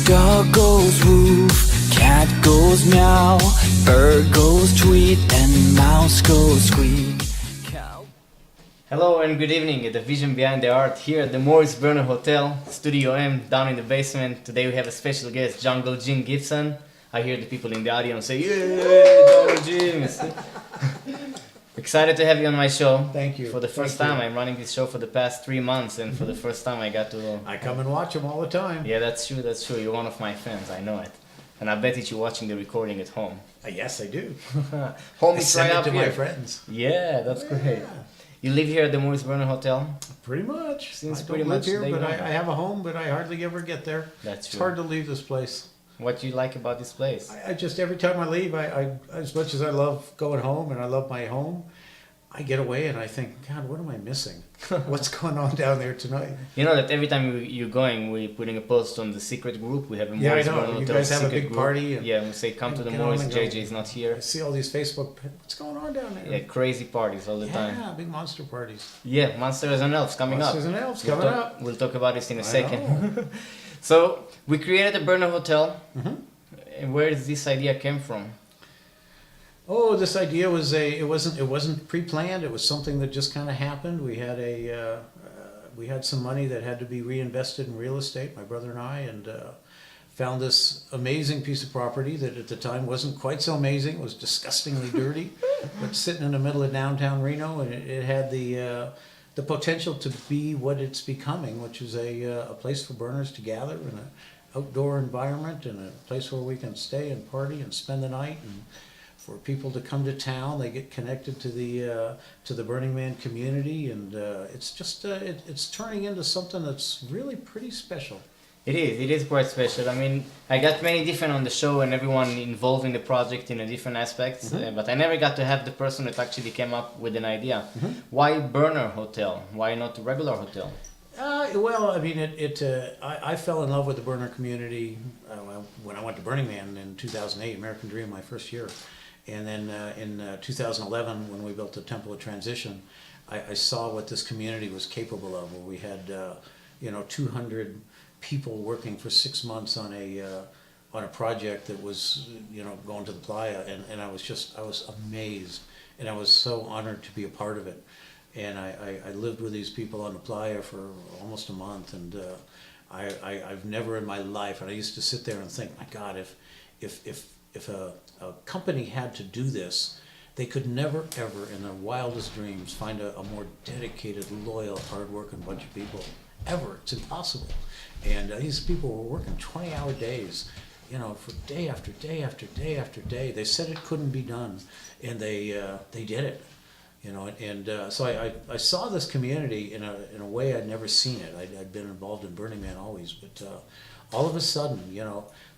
Dog goes woof, cat goes meow, bird goes tweet, and mouse goes squeak. Hello and good evening at the Vision Behind the Art here at the Morris Burner Hotel, Studio M, down in the basement. Today we have a special guest, Jungle Jim Gibson. I hear the people in the audience say, "Yay, Jungle Jim!" Excited to have you on my show. Thank you. For the first time, I'm running this show for the past 3 months, and for the first time I got to... I come and watch them all the time. Yeah, that's true, that's true. You're one of my fans, I know it. And I bet that you're watching the recording at home. Yes, I do. Home I is send right it up to here. my friends. Yeah, that's great. You live here at the Morris Burner Hotel? Pretty much. Since I pretty don't live much here, day but one. I have a home, but I hardly ever get there. That's It's true. hard to leave this place. What do you like about this place? I just, every time I leave, I as much as I love going home and I love my home, I get away and I think, God, what am I missing? What's going on down there tonight? You know that every time you're going, we're putting a post on the secret group. We have a Yeah, I Morris know. Burner You Hotel guys have a secret big group. party and- Yeah, we say come to the get on Morris, and go. JJ is not here. I see all these Facebook, what's going on down there? Yeah, crazy parties all the time. Yeah, big monster parties. Yeah, Monsters and Elves coming Monsters up. and Elves We'll coming talk, up. We'll talk about this in a I second. know. So, we created a Burner Hotel. Mhm. And where does this idea came from? Oh, this idea was it wasn't pre-planned. It was something that just kind of happened. We had some money that had to be reinvested in real estate, my brother and I, and found this amazing piece of property that at the time wasn't quite so amazing. It was disgustingly dirty, but sitting in the middle of downtown Reno, and it had the potential to be what it's becoming, which is a place for burners to gather in an outdoor environment and a place where we can stay and party and spend the night, and for people to come to town. They get connected to the Burning Man community, and it's just it's turning into something that's really pretty special. It is quite special. I mean, I got many different on the show and everyone involved in the project in a different aspects, but I never got to have the person that actually came up with an idea. Why Burner Hotel? Why not a regular hotel? Well, I mean, I fell in love with the burner community when I went to Burning Man in 2008, American Dream, my first year. And then in 2011, when we built the Temple of Transition, I saw what this community was capable of, where we had 200 people working for 6 months on a project that was going to the playa, and I was amazed, and I was so honored to be a part of it. And I lived with these people on the playa for almost a month, and I've never in my life, and I used to sit there and think, my God, if a company had to do this, they could never ever in their wildest dreams find a more dedicated, loyal, hard-working bunch of people ever. It's impossible. And these people were working 20-hour days, for day after day after day after day. They said it couldn't be done, and they did it. So I saw this community in a way I'd never seen it. I'd been involved in Burning Man always, but all of a sudden,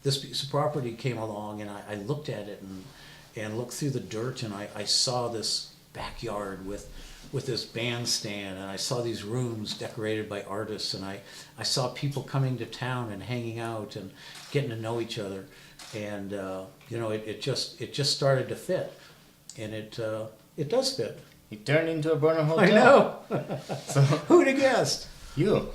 this piece of property came along, and I looked at it and looked through the dirt, and I saw this backyard with this bandstand, and I saw these rooms decorated by artists, and I saw people coming to town and hanging out and getting to know each other, and it just started to fit, and it does fit. It turned into a Burner Hotel. I know. So, Who'd have guessed? you.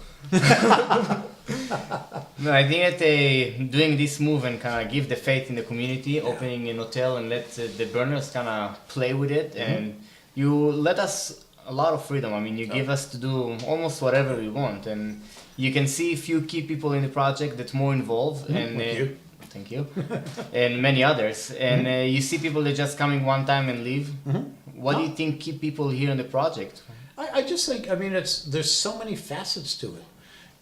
No, I think that doing this move and kind of give the faith in the community, opening an hotel and let the burners kind of play with it, and you let us a lot of freedom. I mean, you give us to do almost whatever we want, and you can see a few key people in the project that's more involved, and Like you. thank you, and many others, and you see people that just coming one time and leave. What do you think keep people here in the project? I just think, I mean, there's so many facets to it,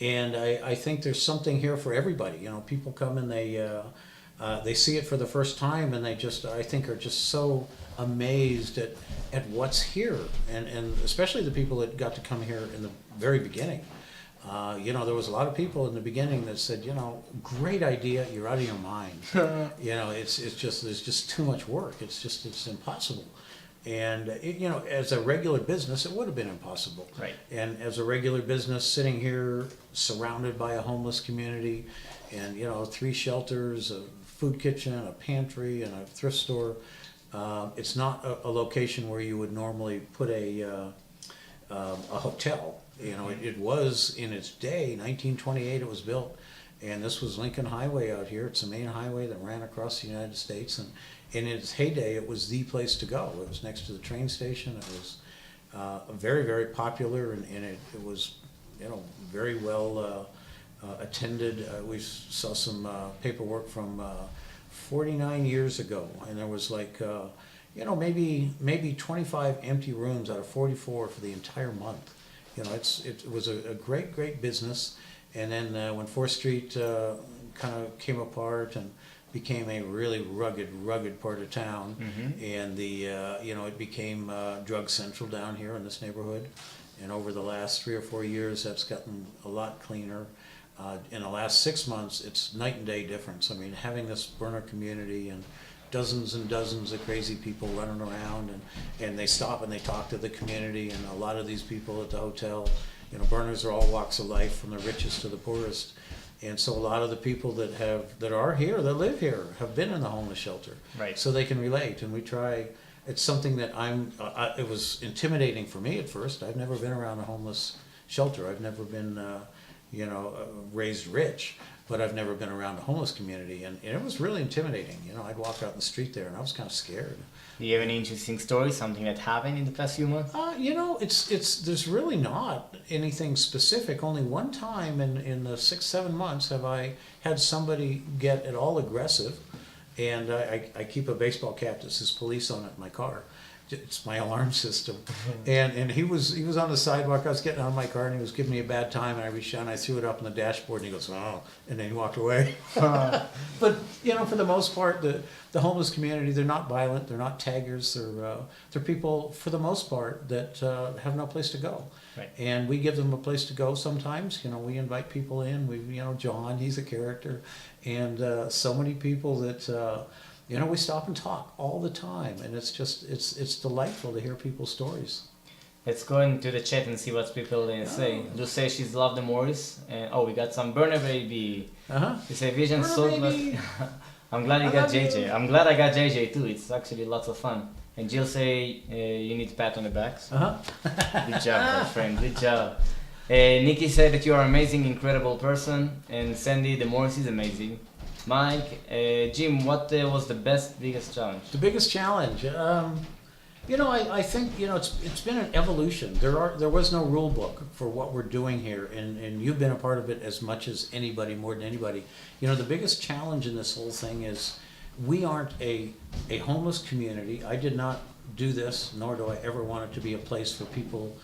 and I think there's something here for everybody. People come and they see it for the first time, and I think are just so amazed at what's here, and especially the people that got to come here in the very beginning. There was a lot of people in the beginning that said, great idea, you're out of your mind. There's just too much work. It's impossible. And as a regular business, it would have been impossible. Right. And as a regular business, sitting here surrounded by a homeless community, and 3 shelters, a food kitchen, a pantry, and a thrift store, it's not a location where you would normally put a hotel. It was in its day, 1928 it was built, And this was Lincoln Highway out here. It's the main highway that ran across the United States. And in its heyday, it was the place to go. It was next to the train station. It was very, very popular, and it was, very well attended. We saw some paperwork from 49 years ago, and there was like, maybe 25 empty rooms out of 44 for the entire month. It was a great, great business. And then when 4th Street kind of came apart and became a really rugged part of town, and it became drug central down here in this neighborhood. And over the last 3 or 4 years, that's gotten a lot cleaner. In the last 6 months, it's night and day difference. I mean, having this burner community and dozens of crazy people running around, and they stop and they talk to the community, and a lot of these people at the hotel, burners are all walks of life, from the richest to the poorest. And so a lot of the people that live here, have been in the homeless shelter. Right. So they can relate, and we try. It's something that it was intimidating for me at first. I've never been around a homeless shelter. I've never been, raised rich, but I've never been around a homeless community, and it was really intimidating. I'd walk out in the street there, and I was kind of scared. Do you have any interesting stories, something that happened in the past few months? There's really not anything specific. Only one time in the 6-7 months have I had somebody get at all aggressive, and I keep a baseball cap that says police on it in my car. It's my alarm system. And he was on the sidewalk. I was getting out of my car, and he was giving me a bad time, and I reached out and I threw it up on the dashboard, and he goes, "Oh," and then he walked away. But for the most part, the homeless community, they're not violent, they're not taggers, they're people for the most part that have no place to go. Right. And we give them a place to go sometimes. We invite people in. John, he's a character, and so many people that we stop and talk all the time, and it's delightful to hear people's stories. Let's go into the chat and see what people say. Lu say she's loved the Morris. We got some burner baby. You say Vision so glad. I'm glad you got JJ. I'm glad I got JJ too. It's actually lots of fun. And Jill say you need a pat on the back. Good job, my friend. Good job. Nikki said that you are an amazing, incredible person. And Sandy, the Morris is amazing. Mike, Jim, what was the biggest challenge? The biggest challenge, I think it's been an evolution. There was no rule book for what we're doing here, and you've been a part of it as much as anybody, more than anybody. The biggest challenge in this whole thing is we aren't a homeless community. I did not do this, nor do I ever want it to be a place for people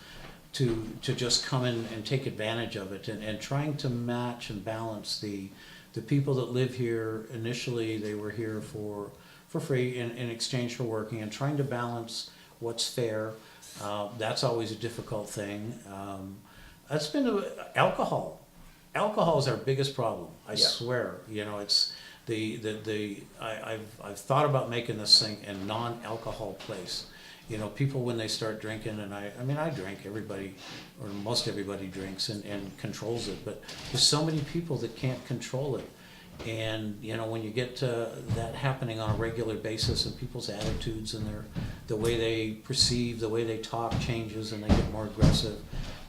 to just come in and take advantage of it, and trying to match and balance the people that live here. Initially, they were here for free in exchange for working, and trying to balance what's fair. That's always a difficult thing. That's been alcohol. Alcohol is our biggest problem. I swear. It's I've thought about making this thing a non-alcohol place. People when they start drinking, and I drink, everybody, or most everybody drinks and controls it, but there's so many people that can't control it. And when you get to that happening on a regular basis, and people's attitudes and the way they perceive, the way they talk changes, and they get more aggressive,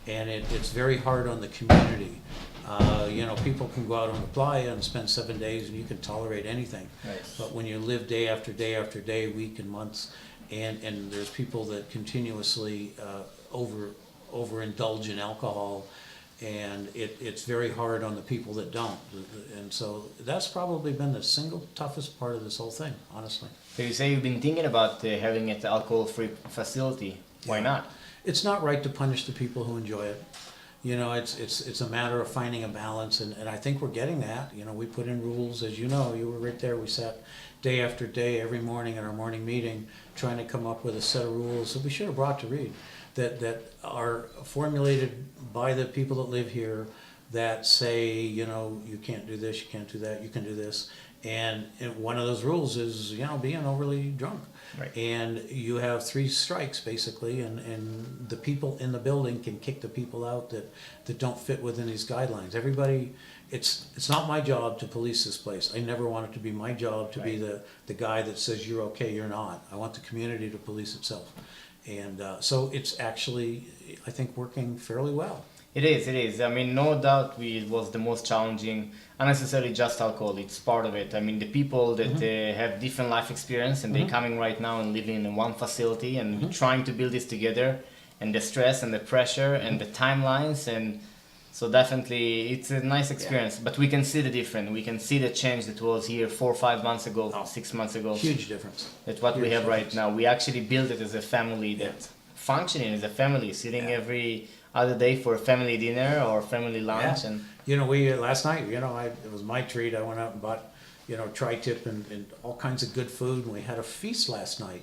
and it's very hard on the community. People can go out on the playa and spend 7 days, and you can tolerate anything. Right. But when you live day after day after day, week and months, and there's people that continuously overindulge in alcohol, and it's very hard on the people that don't. And so that's probably been the single toughest part of this whole thing, honestly. So you say you've been thinking about having an alcohol-free facility. Why not? It's not right to punish the people who enjoy it. It's a matter of finding a balance, and I think we're getting that. We put in rules, as you know, you were right there. We sat day after day, every morning at our morning meeting, trying to come up with a set of rules that we should have brought to read, that are formulated by the people that live here, that say, you can't do this, you can't do that, you can do this. And one of those rules is, being overly drunk. Right. And you have 3 strikes, basically, and the people in the building can kick the people out that don't fit within these guidelines. Everybody, it's not my job to police this place. I never want it to be my job to be the guy that says you're okay, you're not. I want the community to police itself. And so it's actually, I think, working fairly well. It is, it is. I mean, no doubt it was the most challenging, unnecessarily just alcohol. It's part of it. I mean, the people that have different life experience and they're coming right now and living in one facility and we're trying to build this together, and the stress and the pressure and the timelines, and so definitely it's a nice experience. But we can see the difference. We can see the change that was here 4 or 5 months ago, 6 months ago. Huge difference. That's what we Huge have right difference. now. We actually build it as a family that functioning as a family, sitting every other day for a family dinner or family lunch. Yeah. And You know, we last night, you know, it was my treat. I went out and bought, you know, tri-tip and all kinds of good food, and we had a feast last night.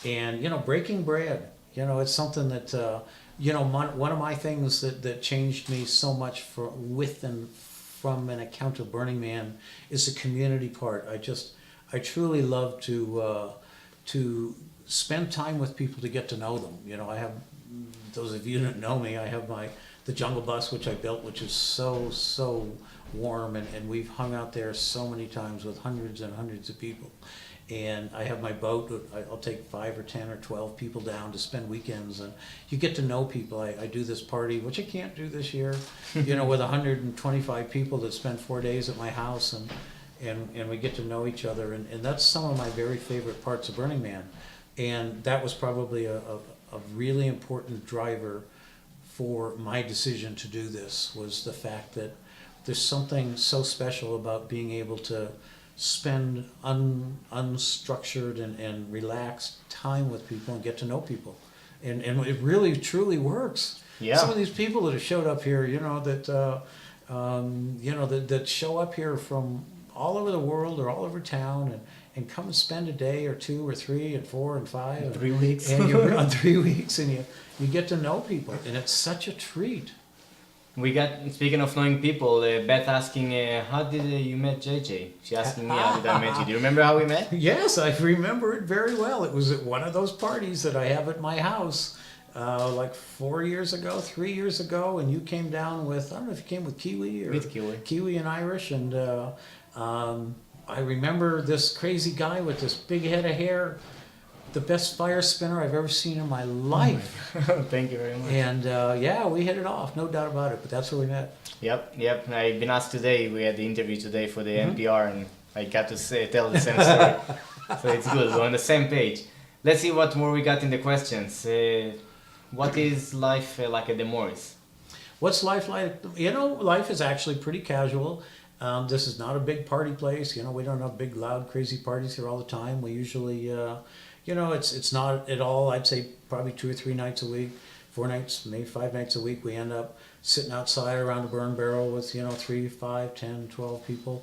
And, you know, breaking bread, you know, it's something that, you know, one of my things that changed me so much with and from an account of Burning Man is the community part. I truly love to spend time with people to get to know them. You know, I have, those of you that know me, I have the Jungle Bus, which I built, which is so warm, and we've hung out there so many times with hundreds and hundreds of people. And I have my boat. I'll take 5 or 10 or 12 people down to spend weekends, and you get to know people. I do this party, which I can't do this year, you know, with 125 people that spend 4 days at my house, and we get to know each other, and that's some of my very favorite parts of Burning Man. And that was probably a really important driver for my decision to do this, was the fact that there's something so special about being able to spend unstructured and relaxed time with people and get to know people. And it really, truly works. Yeah. Some of these people that have showed up here, you know, that show up here from all over the world or all over town and come and spend a day or 2 or 3 and 4 and 5. 3 weeks. And you're on 3 weeks, and you get to know people, and it's such a treat. We got, speaking of knowing people, Beth asking, how did you met JJ? She asking me how did I met you. Do you remember how we met? Yes, I remember it very well. It was at one of those parties that I have at my house, like 4 years ago, 3 years ago, and you came down with, I don't know if you came with Kiwi or With Kiwi. Kiwi and Irish, and I remember this crazy guy with this big head of hair, the best fire spinner I've ever seen in my life. Thank you very much. And yeah, we hit it off, no doubt about it, but that's where we met. Yep. I've been asked today, we had the interview today for the NPR, and I got to tell the same story. So it's good, we're on the same page. Let's see what more we got in the questions. What is life like at the Morris? What's life like? You know, life is actually pretty casual. This is not a big party place. You know, we don't have big, loud, crazy parties here all the time. We usually, you know, it's not at all, I'd say probably 2 or 3 nights a week, 4 nights, maybe 5 nights a week. We end up sitting outside around a burn barrel with, you know, 3, 5, 10, 12 people.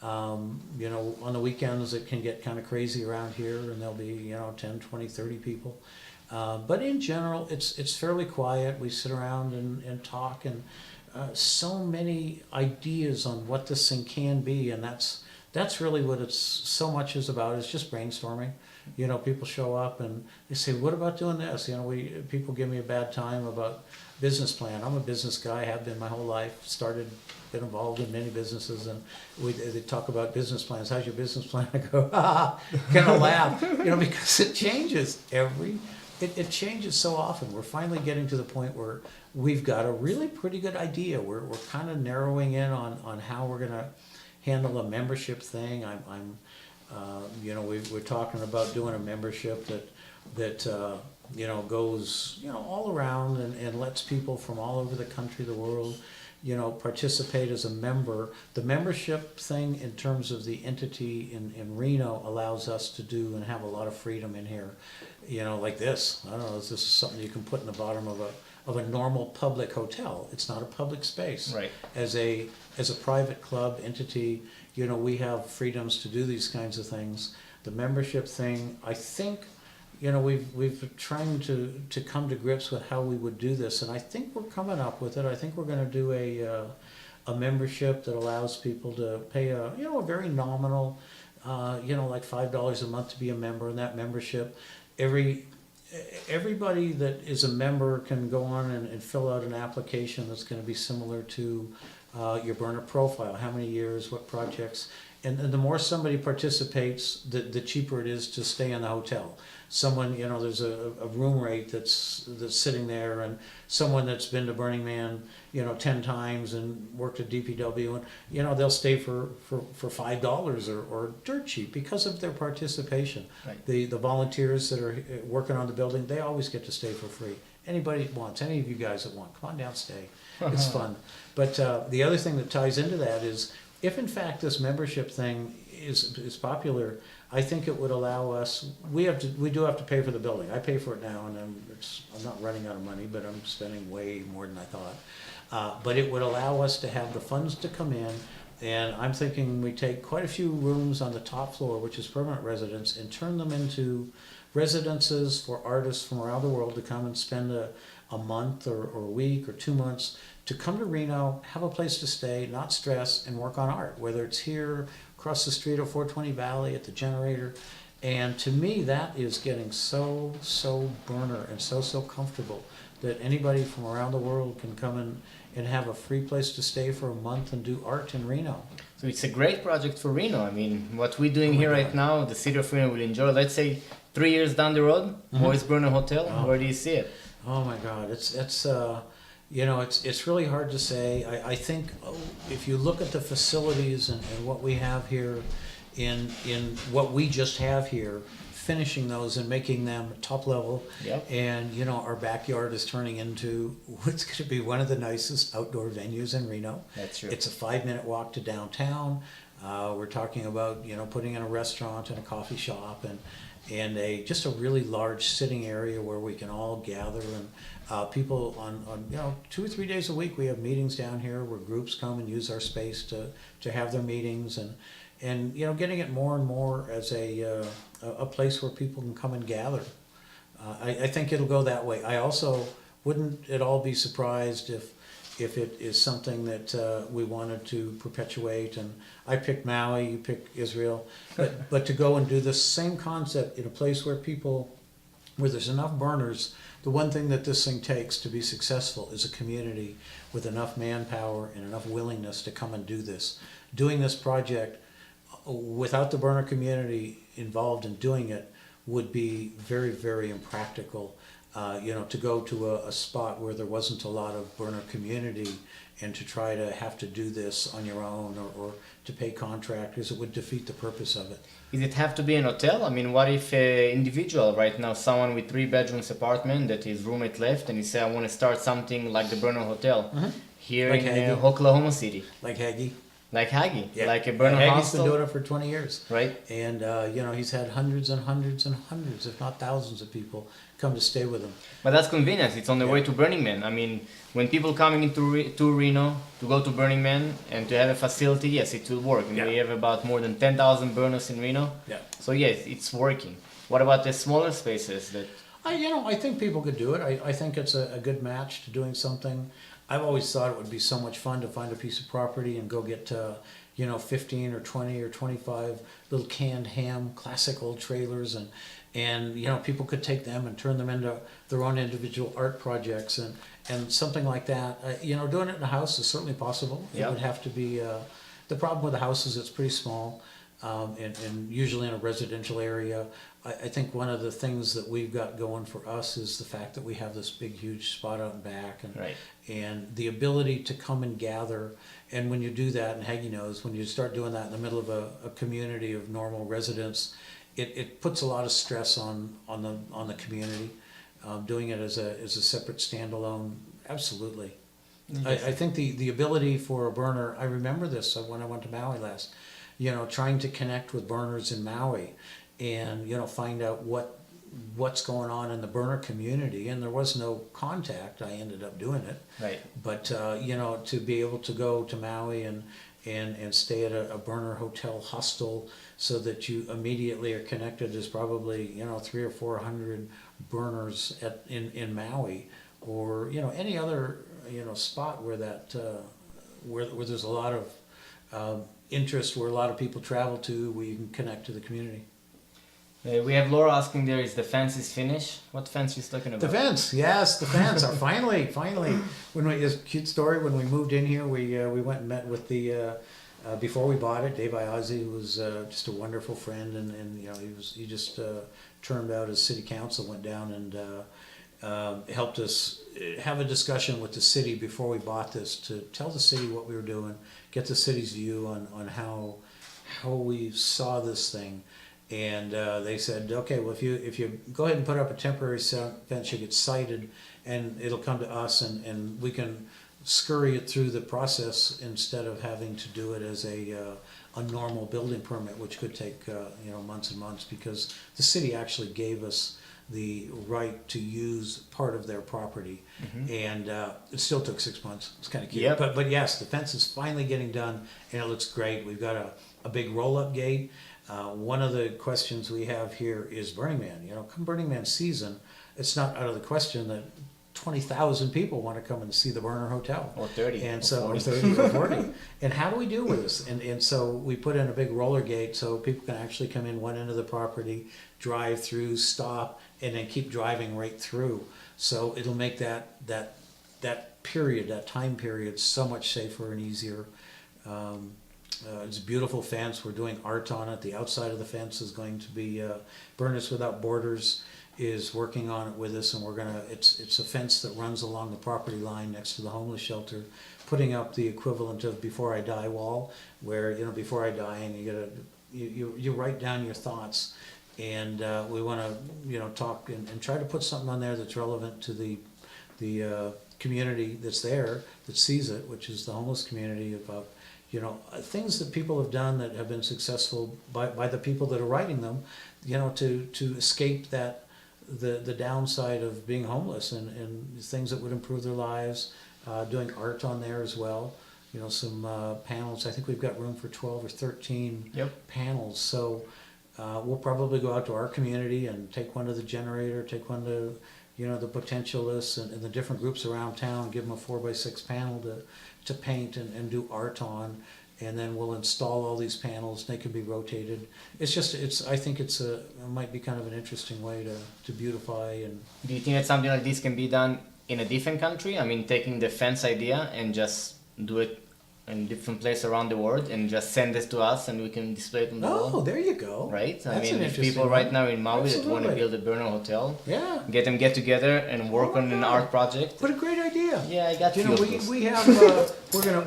You know, on the weekends it can get kind of crazy around here, and there'll be, you know, 10, 20, 30 people. But in general, it's fairly quiet. We sit around and talk, and so many ideas on what this thing can be, and that's really what it's so much is about. It's just brainstorming. You know, people show up and they say, "What about doing this?" You know, people give me a bad time about business plan. I'm a business guy, have been my whole life. Been involved in many businesses, and they talk about business plans. How's your business plan? I go, kind of laugh, you know, because it changes it changes so often. We're finally getting to the point where we've got a really pretty good idea. We're kind of narrowing in on how we're going to handle a membership thing. You know, we're talking about doing a membership that you know, goes, you know, all around and lets people from all over the country, the world, you know, participate as a member. The membership thing in terms of the entity in Reno allows us to do and have a lot of freedom in here. You know, like this. I don't know, this is something you can put in the bottom of a normal public hotel. It's not a public space. Right. As a private club entity, you know, we have freedoms to do these kinds of things. The membership thing, I think, you know, we've been trying to come to grips with how we would do this, and I think we're coming up with it. I think we're going to do a membership that allows people to pay a very nominal, you know, like $5 a month to be a member. And that membership, everybody that is a member can go on and fill out an application that's going to be similar to your burner profile, how many years, what projects. And the more somebody participates, the cheaper it is to stay in the hotel. Someone, there's a room rate that's sitting there, and someone that's been to Burning Man, 10 times and worked at DPW, and they'll stay for $5 or dirt cheap because of their participation. Right. The volunteers that are working on the building, they always get to stay for free. Anybody that wants, any of you guys that want, come on down, stay. It's fun. But the other thing that ties into that is, if in fact this membership thing is popular, I think it would allow us. We do have to pay for the building. I pay for it now, and I'm not running out of money, but I'm spending way more than I thought. But it would allow us to have the funds to come in, and I'm thinking we take quite a few rooms on the top floor, which is permanent residence, and turn them into residences for artists from around the world to come and spend a month or a week or 2 months to come to Reno, have a place to stay, not stress, and work on art, whether it's here, across the street of 420 Valley at the Generator. And to me, that is getting so burner and so comfortable that anybody from around the world can come in and have a free place to stay for a month and do art in Reno. So it's a great project for Reno. I mean, what we're doing here right now, the city of Reno will enjoy. Let's say 3 years down the road, Boys Burner Hotel. Where do you see it? Oh my God, it's really hard to say. I think if you look at the facilities and what we have here, in what we just have here, finishing those and making them top level. Yep. And our backyard is turning into what's going to be one of the nicest outdoor venues in Reno. That's true. It's a 5-minute walk to downtown. We're talking about putting in a restaurant and a coffee shop and just a really large sitting area where we can all gather, and people on 2 or 3 days a week we have meetings down here where groups come and use our space to have their meetings, and getting it more and more as a place where people can come and gather. I think it'll go that way. I also wouldn't at all be surprised if it is something that we wanted to perpetuate. And I picked Maui, you picked Israel, but to go and do the same concept in a place where there's enough burners. The one thing that this thing takes to be successful is a community with enough manpower and enough willingness to come and do this. Doing this project without the burner community involved in doing it would be very, very impractical. To go to a spot where there wasn't a lot of burner community and to try to have to do this on your own or to pay contractors, it would defeat the purpose of it. Does it have to be an hotel? I mean, what if an individual right now, someone with 3 bedrooms apartment that his roommate left, and he said, I want to start something like the Burner Hotel here Like in Hagee. Oklahoma City. Like Hagee. Like Hagee, Yeah. like a Burner Hagee's hostel. been doing it for 20 years. Right. And, he's had hundreds and hundreds and hundreds, if not thousands of people come to stay with him. But that's convenience. It's on the way to Burning Man. I mean, when people coming into to Reno to go to Burning Man and to have a facility, yes, it will work. And Yeah. we have about more than 10,000 burners in Reno. Yeah. So yes, it's working. What about the smaller spaces that? I think people could do it. I think it's a good match to doing something. I've always thought it would be so much fun to find a piece of property and go get 15 or 20 or 25 little canned ham, classic old trailers, and people could take them and turn them into their own individual art projects and something like that. Doing it in a house is certainly possible. Yep. It would have to be. The problem with a house is it's pretty small, and usually in a residential area. I think one of the things that we've got going for us is the fact that we have this big, huge spot out in back, and the ability to come and gather. And when you do that, and Hagee knows, when you start doing that in the middle of a community of normal residents, it puts a lot of stress on the community. Doing it as a separate standalone, absolutely. I think the ability for a burner. I remember this when I went to Maui last. Trying to connect with burners in Maui, and find out what's going on in the burner community. And there was no contact. I ended up doing it. Right. But to be able to go to Maui and stay at a burner hotel hostel, so that you immediately are connected. There's probably 300 or 400 burners in Maui, or any other spot where that where there's a lot of interest, where a lot of people travel to, where you can connect to the community. We have Laura asking there, is the fence is finished? What fence she's talking about? The fence, yes, the fence. Are finally. When we, it's a cute story. When we moved in here, we went and met with the before we bought it. Dave Iazzi, who was just a wonderful friend, and you know he just termed out as city council, went down and helped us have a discussion with the city before we bought this to tell the city what we were doing, get the city's view on how we saw this thing. And they said, okay, well, if you go ahead and put up a temporary fence, you get cited, and it'll come to us, and we can scurry it through the process instead of having to do it as a normal building permit, which could take months and months, because the city actually gave us the right to use part of their property, and it still took 6 months. It's kind of cute, but yes, the fence is finally getting done, and it looks great. We've got a big roll-up gate. One of the questions we have here is Burning Man. You know, come Burning Man season, it's not out of the question that 20,000 people want to come and see the Burner Hotel. Or 30. And so, or 30 or 40. And how do we deal with this? And so we put in a big roller gate so people can actually come in one end of the property, drive through, stop, and then keep driving right through. So it'll make that time period so much safer and easier. It's a beautiful fence. We're doing art on it. The outside of the fence is going to be Burners Without Borders is working on it with us, and it's a fence that runs along the property line next to the homeless shelter, putting up the equivalent of Before I Die wall, where before I die, and you write down your thoughts, and we want to talk and try to put something on there that's relevant to the community that's there, that sees it, which is the homeless community, about things that people have done that have been successful by the people that are writing them, to escape the downside of being homeless, and things that would improve their lives, doing art on there as well, some panels. I think we've got room for 12 or 13 panels, so we'll probably go out to our community and take one to the generator, take one to the potentialists and the different groups around town, give them a 4x6 panel to paint and do art on, and then we'll install all these panels. They can be rotated. I think it might be kind of an interesting way to beautify. And do you think that something like this can be done in a different country? I mean, taking the fence idea and just do it in different places around the world and just send this to us and we can display it on the wall. Oh, there you go. Right? That's I mean, if people right now in Maui that want to build a burner hotel, get together and work on an art project. What a great idea! Yeah, I got we have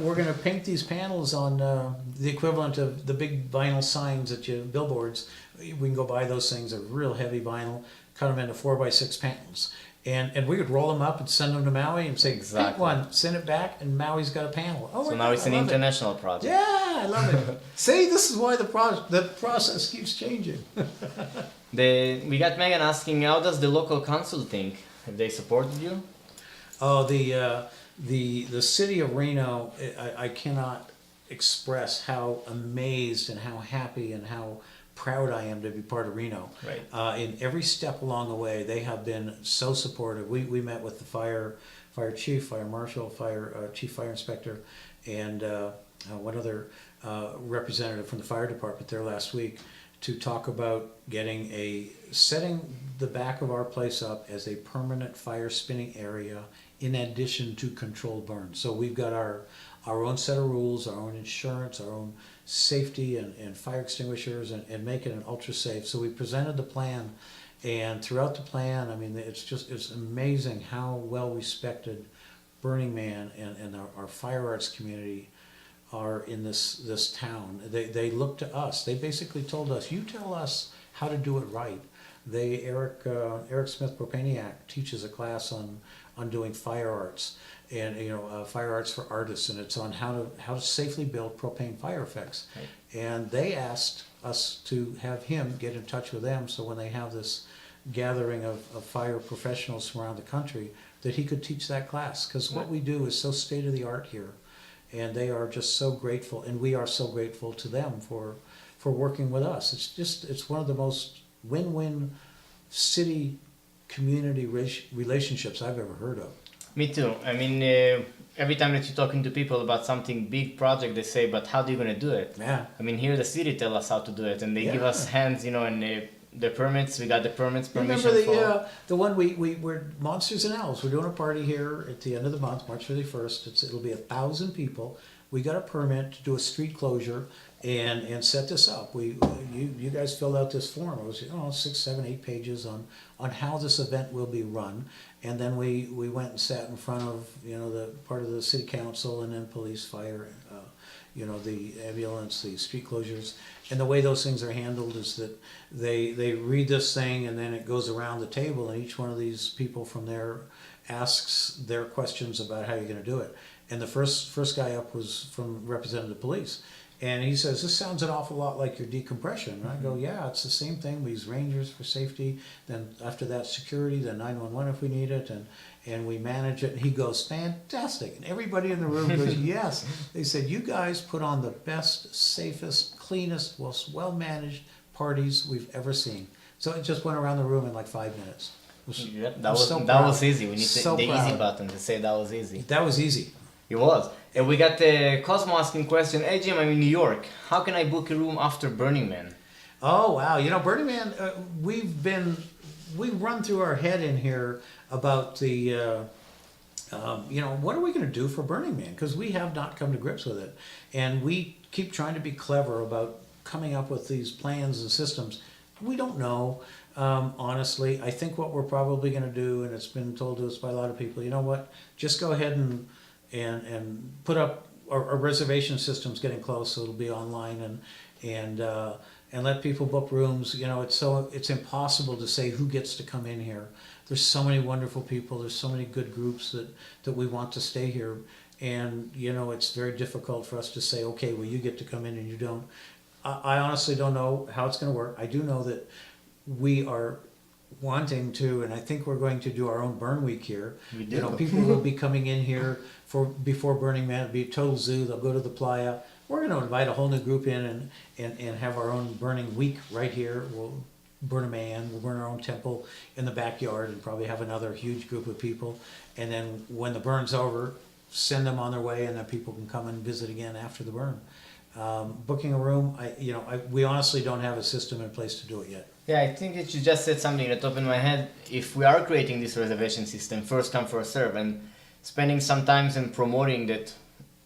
we're gonna paint these panels on the equivalent of the big vinyl signs at your billboards. We can go buy those things. They're real heavy vinyl. Cut them into 4x6 panels. And we could roll them up and send them to Maui and say, paint one, send it back, and Maui's got a panel. Oh, so now it's an international project. Yeah, I love it. See, this is why the process keeps changing. We got Megan asking, how does the local council think? Have they supported you? Oh, the city of Reno, I cannot express how amazed and how happy and how proud I am to be part of Reno. Right. In every step along the way, they have been so supportive. We met with the fire chief, fire marshal, chief fire inspector, and one other representative from the fire department there last week to talk about setting the back of our place up as a permanent fire spinning area in addition to controlled burns. So we've got our own set of rules, our own insurance, our own safety and fire extinguishers, and make it an ultra safe. So we presented the plan, and throughout the plan, I mean, it's amazing how well respected Burning Man and our fire arts community are in this town. They look to us. They basically told us, you tell us how to do it right. Eric Smith Propaniak teaches a class on doing fire arts, and fire arts for artists, and it's on how to safely build propane fire effects. Right. And they asked us to have him get in touch with them, so when they have this gathering of fire professionals from around the country, that he could teach that class, because what we do is so state of the art here, and they are just so grateful, and we are so grateful to them for working with us. It's one of the most win-win city community relationships I've ever heard of. Me too. I mean, every time that you're talking to people about something big project, they say, but how are you going to do it? Yeah. I mean, here the city tell us how to do it, and they give us hands, and the permits. We got the permits permission. Remember the one we were Monsters and Elves. We're doing a party here at the end of the month, March 31st. It'll be 1,000 people. We got a permit to do a street closure and set this up. You guys filled out this form. It was 6, 7, 8 pages on how this event will be run. And then we went and sat in front of the part of the city council and then police, fire, the ambulance, the street closures. And the way those things are handled is that they read this thing and then it goes around the table and each one of these people from there asks their questions about how you're going to do it. And the first guy up was from Representative Police. And he says, this sounds an awful lot like your decompression. And I go, yeah, it's the same thing. We use rangers for safety. Then after that, security, then 911 if we need it. And we manage it. And he goes, fantastic. And everybody in the room goes, yes. They said, you guys put on the best, safest, cleanest, most well-managed parties we've ever seen. So it just went around the room in like 5 minutes. That was easy. We need the easy button to say that was easy. That was easy. It was. And we got Cosmo asking question, hey Jim, I'm in New York. How can I book a room after Burning Man? Oh, wow. Burning Man, we run through our head in here about the, what are we going to do for Burning Man? Because we have not come to grips with it. And we keep trying to be clever about coming up with these plans and systems. We don't know. Honestly, I think what we're probably going to do, and it's been told to us by a lot of people, you know what, just go ahead and put up our reservation system's getting close, so it'll be online and let people book rooms. It's impossible to say who gets to come in here. There's so many wonderful people. There's so many good groups that we want to stay here, and it's very difficult for us to say, okay, well you get to come in and you don't. I honestly don't know how it's going to work. I do know that we are wanting to, and I think we're going to do our own burn week here. We do. People will be coming in here before Burning Man. It'll be a total zoo. They'll go to the playa. We're going to invite a whole new group in and have our own burning week right here. We'll burn a man. We'll burn our own temple in the backyard and probably have another huge group of people. And then when the burn's over, send them on their way, and then people can come and visit again after the burn. Booking a room, we honestly don't have a system in place to do it yet. Yeah, I think that you just said something that opened my head. If we are creating this reservation system, first come, first serve, and spending some time and promoting that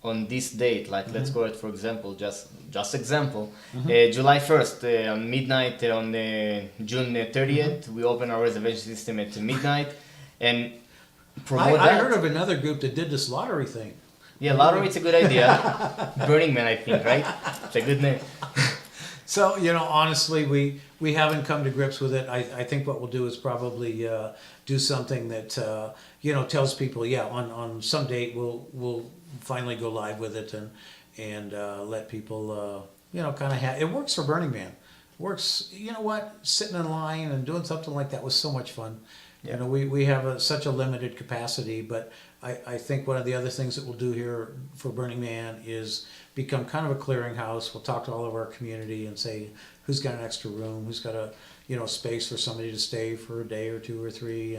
on this date, like let's go it for example, just example, July 1st, on midnight, on June 30th, we open our reservation system at midnight, and promote that. I heard of another group that did this lottery thing. Yeah, lottery, it's a good idea. Burning Man, I think, right? It's a good name. So, honestly, we haven't come to grips with it. I think what we'll do is probably do something that, tells people, on some date we'll finally go live with it and let people, kind of have, it works for Burning Man. Works, sitting in line and doing something like that was so much fun. Yeah. We have such a limited capacity, but I think one of the other things that we'll do here for Burning Man is become kind of a clearinghouse. We'll talk to all of our community and say who's got an extra room, who's got a space for somebody to stay for a day or 2 or 3,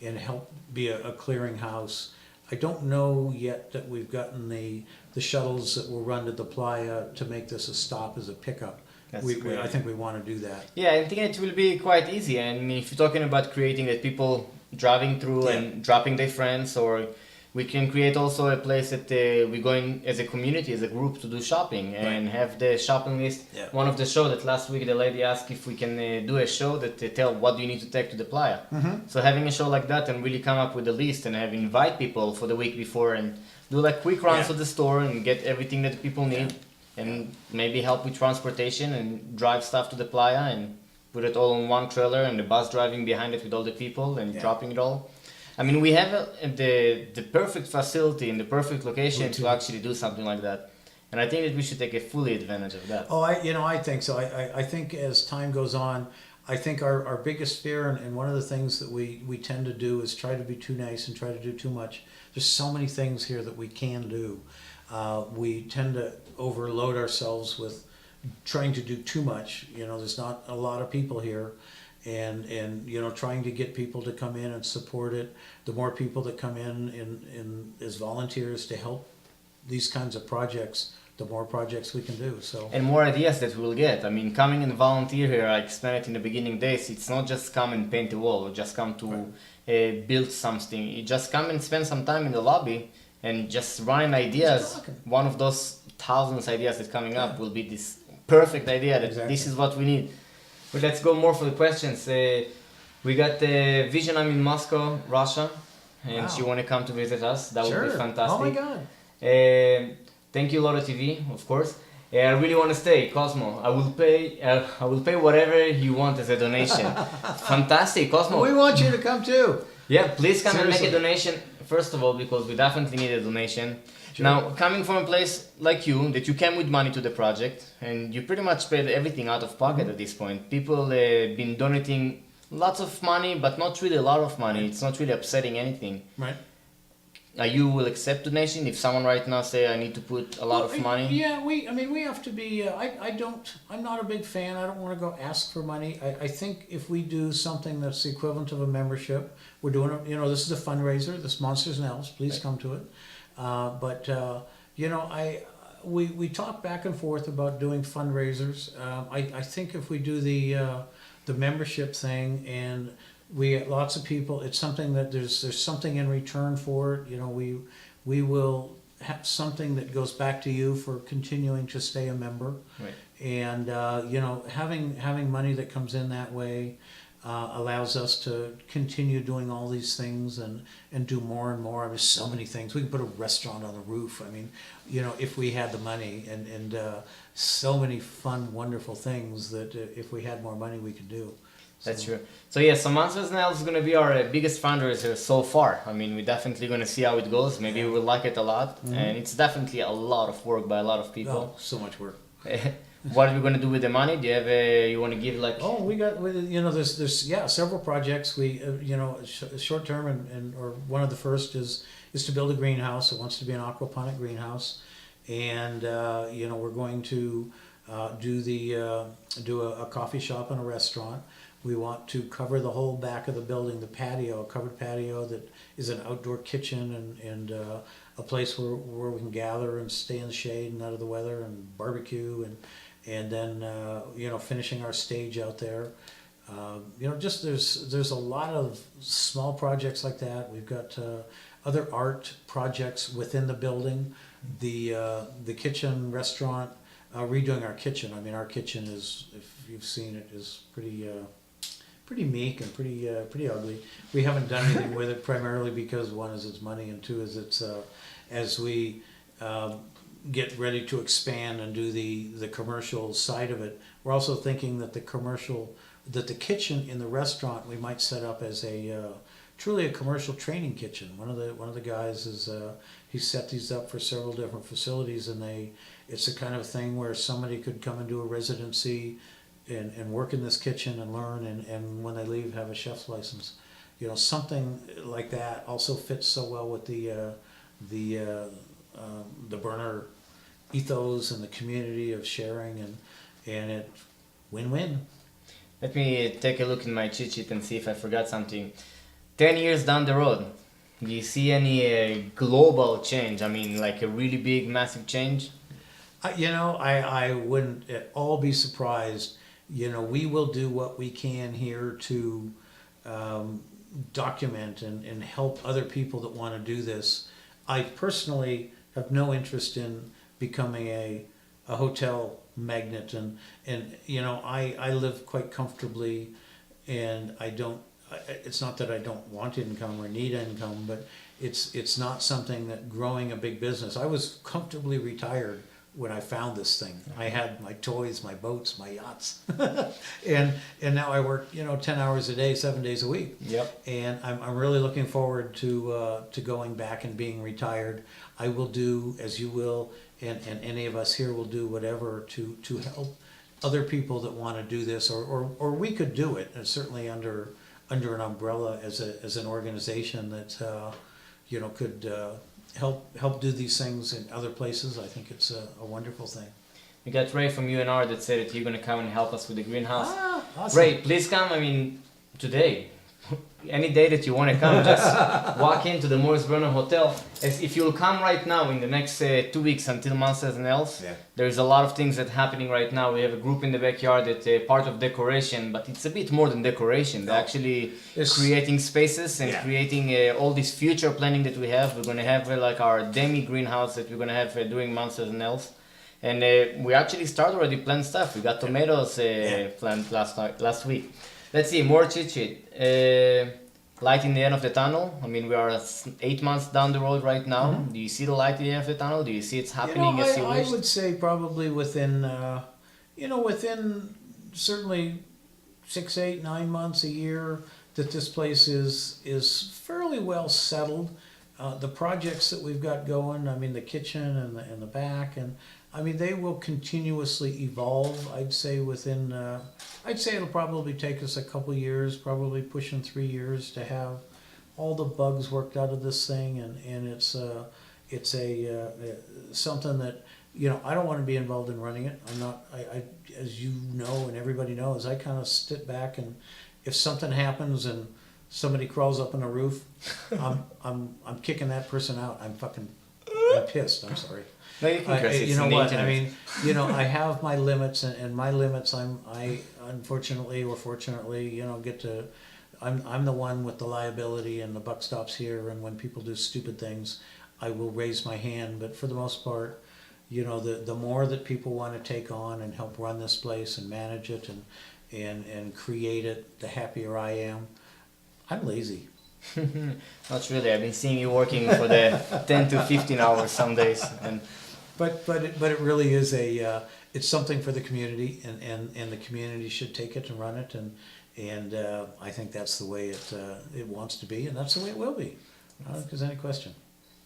and help be a clearinghouse. I don't know yet that we've gotten the shuttles that will run to the playa to make this a stop as a pickup. I think we want to do that. Yeah, I think it will be quite easy. I mean, if you're talking about creating that people driving through and dropping their friends, or we can create also a place that we're going as a community, as a group to do shopping and have the shopping list. Yeah. One of the show that last week the lady asked if we can do a show that tell what do you need to take to the playa. So having a show like that and really come up with a list and invite people for the week before and do like quick runs to the store and get everything that people need. And maybe help with transportation and drive stuff to the playa and put it all on one trailer and the bus driving behind it with all the people and dropping it all. I mean, we have the perfect facility and the perfect location to actually do something like that. And I think that we should take a fully advantage of that. Oh, I think so. I think as time goes on, I think our biggest fear and one of the things that we tend to do is try to be too nice and try to do too much. There's so many things here that we can do. We tend to overload ourselves with trying to do too much. There's not a lot of people here, and trying to get people to come in and support it. The more people that come in as volunteers to help these kinds of projects, the more projects we can do. So And more ideas that we'll get. I mean, coming and volunteer here, I explained it in the beginning days, it's not just come and paint a wall or just come to build something. You just come and spend some time in the lobby and just run ideas. One of those thousands ideas that's coming up will be this perfect idea that this is what we need. But let's go more for the questions. We got Vision. I'm in Moscow, Russia, and she want to come to visit us. That would be fantastic. Oh my God. Thank you, LoadedTV, of course. I really want to stay, Cosmo. I will pay whatever you want as a donation. Fantastic, Cosmo. We want you to come too. Yeah, please come Seriously. and make a donation. First of all, because we definitely need a donation. Sure. Now, coming from a place like you, that you came with money to the project, and you pretty much paid everything out of pocket at this point. People been donating lots of money, but not really a lot of money. It's not really upsetting anything. Right. You will accept donation if someone right now say I need to put a lot of money? Yeah, we have to be, I'm not a big fan, I don't want to go ask for money. I think if we do something that's the equivalent of a membership, we're doing it, this is a fundraiser, this Monsters and Elves, please come to it. We talk back and forth about doing fundraisers. I think if we do the membership thing and we get lots of people, it's something that there's something in return for it. We will have something that goes back to you for continuing to stay a member. Right. And having money that comes in that way allows us to continue doing all these things and do more and more. I mean, so many things. We can put a restaurant on the roof. I mean, if we had the money and so many fun, wonderful things that if we had more money, we could do. That's true. So yeah, so Monsters and Elves is going to be our biggest fundraiser so far. I mean, we're definitely going to see how it goes. Maybe we'll like it a lot. And it's definitely a lot of work by a lot of people. Oh, so much work. What are we going to do with the money? Do you have you want to give like... Oh, we got, there's several projects. We, short term or one of the first is to build a greenhouse. It wants to be an aquaponic greenhouse. And, we're going to do a coffee shop and a restaurant. We want to cover the whole back of the building, the patio, a covered patio that is an outdoor kitchen and a place where we can gather and stay in the shade and out of the weather and barbecue and then finishing our stage out there. Just there's a lot of small projects like that. We've got other art projects within the building. The kitchen restaurant, redoing our kitchen. I mean, our kitchen is, if you've seen it, is pretty meek and pretty ugly. We haven't done anything with it primarily because one is it's money and two is it's as we get ready to expand and do the commercial side of it. We're also thinking that the kitchen in the restaurant we might set up as truly a commercial training kitchen. One of the guys is he set these up for several different facilities and it's the kind of thing where somebody could come and do a residency and work in this kitchen and learn and when they leave have a chef's license. Something like that also fits so well with the burner ethos and the community of sharing and it win-win. Let me take a look in my cheat sheet and see if I forgot something. 10 years down the road, do you see any global change? I mean, like a really big, massive change? I wouldn't at all be surprised. We will do what we can here to document and help other people that want to do this. I personally have no interest in becoming a hotel magnet and I live quite comfortably and it's not that I don't want income or need income, but it's not something that growing a big business. I was comfortably retired when I found this thing. I had my toys, my boats, my yachts, and now I work 10 hours a day, 7 days a week. Yep. And I'm really looking forward to going back and being retired. I will do as you will, and any of us here will do whatever to help other people that want to do this, or we could do it, and certainly under an umbrella as an organization that could help do these things in other places. I think it's a wonderful thing. We got Ray from UNR that said that you're going to come and help us with the greenhouse. Awesome. Ray, please come. I mean, today, any day that you want to come, just walk into the Morris Burner Hotel. As if you'll come right now in the next 2 weeks until Monsters and Elves, there's a lot of things that happening right now. We have a group in the backyard that's part of decoration, but it's a bit more than decoration. They're actually creating spaces and creating all this future planning that we have. We're going to have like our demi greenhouse that we're going to have during Monsters and Elves. And we actually started already plant stuff. We got tomatoes planted last week. Let's see, more chit-chit. Light in the end of the tunnel. I mean, we are 8 months down the road right now. Do you see the light at the end of the tunnel? Do you see it's happening as you wish? I would say probably within, within certainly 6, 8, 9 months, a year, that this place is fairly well settled. The projects that we've got going, I mean, the kitchen and the back, and I mean, they will continuously evolve. I'd say it'll probably take us a couple years, probably pushing 3 years to have all the bugs worked out of this thing, and it's something that, I don't want to be involved in running it. I'm not. I as you know, and everybody knows, I kind of sit back, and if something happens and somebody crawls up on the roof, I'm kicking that person out. I'm pissed. I'm sorry. No, you can curse. You know what? I mean, I have my limits, and my limits. I unfortunately or fortunately, get to. I'm the one with the liability, and the buck stops here. And when people do stupid things, I will raise my hand. But for the most part, the more that people want to take on and help run this place and manage it and create it, the happier I am. I'm lazy. Not really. I've been seeing you working for the 10 to 15 hours some days, and but it really is it's something for the community, and the community should take it and run it, and I think that's the way it wants to be, and that's the way it will be. I don't think there's any question.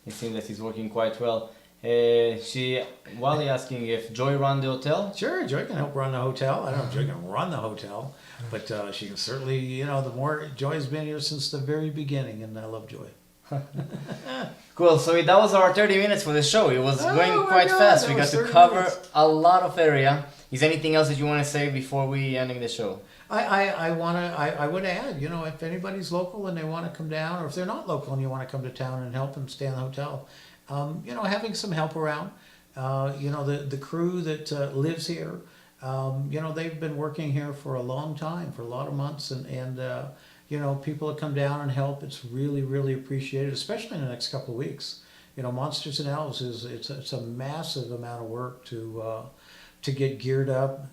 It seems that he's working quite well. Wally asking if Joy run the hotel? Sure, Joy can help run the hotel. I don't know if Joy can run the hotel, but she can certainly, the more Joy's been here since the very beginning, and I love Joy. Cool, so that was our 30 minutes for the show. It was going quite fast. We got to cover a lot of area. Is there anything else that you want to say before we ending the show? I would add, if anybody's local and they want to come down, or if they're not local and you want to come to town and help and stay in the hotel, having some help around, the crew that lives here, they've been working here for a long time, for a lot of months, and people that come down and help, it's really, really appreciated, especially in the next couple of weeks. Monsters and Elves it's a massive amount of work to get geared up.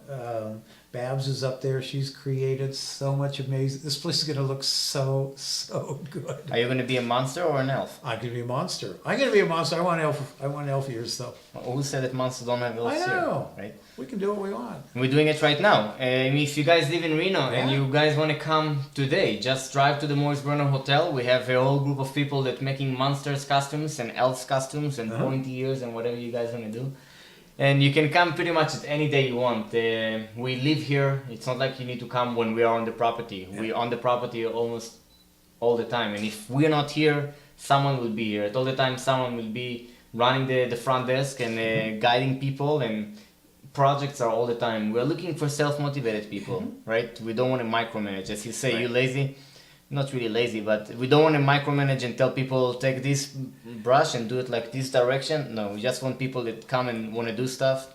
Babs is up there. She's created so much amazing. This place is going to look so good. Are you going to be a monster or an elf? I'm going to be a monster. I'm going to be a monster. I want elf ears though. Well, who said that monsters don't have elves? I know. Here, right? We can do what we want. We're doing it right now. If you guys live in Reno and you guys want to come today, just drive to the Morris Burner Hotel. We have a whole group of people that making monsters costumes and elves costumes and pointy ears and whatever you guys want to do. And you can come pretty much at any day you want. We live here. It's not like you need to come when we are on the property. Yeah. We're on the property almost all the time. And if we're not here, someone will be here. At all the time, someone will be running the front desk and guiding people. And projects are all the time. We're looking for self-motivated people, right? We don't want to micromanage. As you say, you're lazy. Not really lazy, but we don't want to micromanage and tell people take this brush and do it like this direction. No, we just want people that come and want to do stuff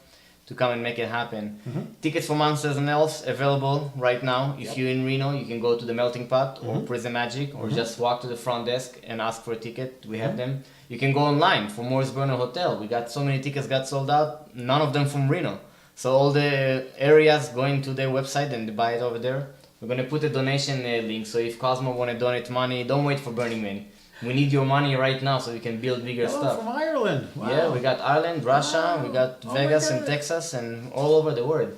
to come and make it happen. Tickets for Monsters and Elves available right now. If you're in Reno, you can go to the Melting Pot or Prison Magic or just walk to the front desk and ask for a ticket. We have them. You can go online for Morris Burner Hotel. We got so many tickets got sold out, none of them from Reno. So all the areas going to their website and buy it over there. We're going to put a donation link, so if Cosmo want to donate money, don't wait for Burning Man. We need your money right now so we can build bigger stuff. From Ireland. Wow. Yeah, we got Ireland, Russia, we got Vegas and Texas and all over the world.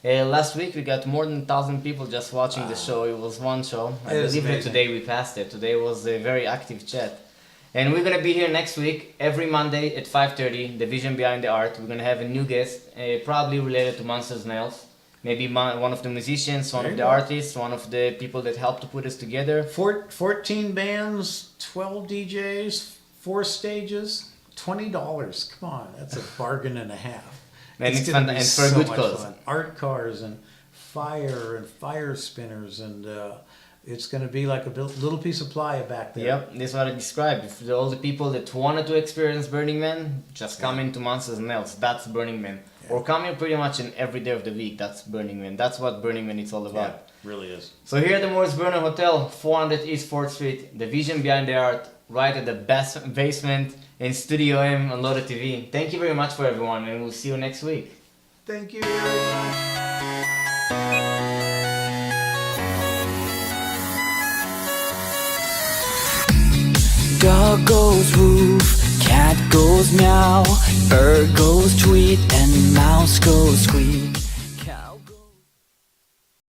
Last week we got more than 1,000 people just watching the show. It was one show. I believe that today we passed it. Today was a very active chat. And we're going to be here next week, every Monday at 5:30, The Vision Behind the Art. We're going to have a new guest, probably related to Monsters and Elves. Maybe one of the musicians, one of the artists, one of the people that helped to put us together. 14 bands, 12 DJs, 4 stages, $20. Come on, that's a bargain and a half. And it's fun, and for a good cause. Art cars and fire spinners and It's going to be like a little piece of playa back there. Yep, this is what I described. If all the people that wanted to experience Burning Man, just come into Monsters and Else. That's Burning Man. Yeah. Or come here pretty much in every day of the week. That's Burning Man. That's what Burning Man is all about. Yeah, really is. So here at the Morris Burner Hotel, 400 East 4th Street, the vision behind the art, right at the best basement in Studio M on LoadedTV. Thank you very much for everyone, and we'll see you next week. Thank you very much. Dog goes woof, cat goes meow, bird goes tweet, and mouse goes squeak.